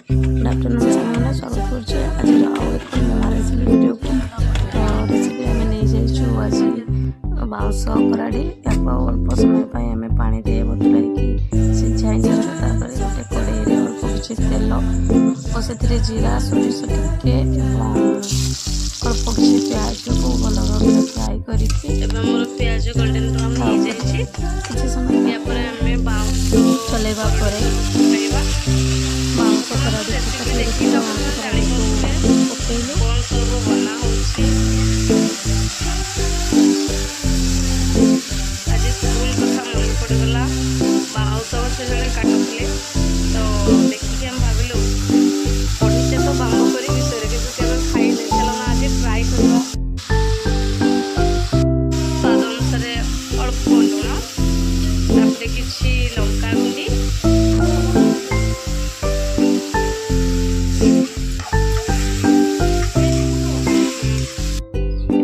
Good afternoon सामने स्वागत करुचे आज आउ एक नवा रेसिपी वीडियो को। तो रेसिपी आम नहीं जाइए आज बाउंस कराड़ी या अल्प समय आम पानी दे बतुराई सिझाई गोटे कड़े अल्प किसी तेल और से जीरा सोरिष टिके अल्प किसी प्याज को भल भाव फ्राए कर प्याज गोल्डन ब्राउन हो जाए किसी समय आम बाउंस चलेगा बाउंस कराड़ी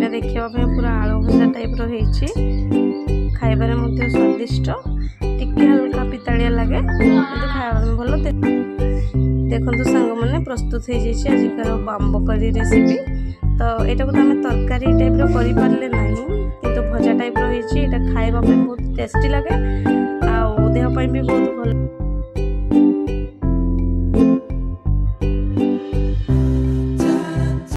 देखा पूरा आलू भजा टाइप खाइबार स्वादिष्ट टिके हल्का पिताड़िया लगे किंतु खाइबार भल देखो सांग मैंने प्रस्तुत हो जाइए आजिकार बाम्बो करी रेसिपी। तो यहाँ को आम तरकारी टाइप कर पारे ना किंतु भजा टाइप रही खाइबा बहुत टेस्टी लगे आ देह भी बहुत भल।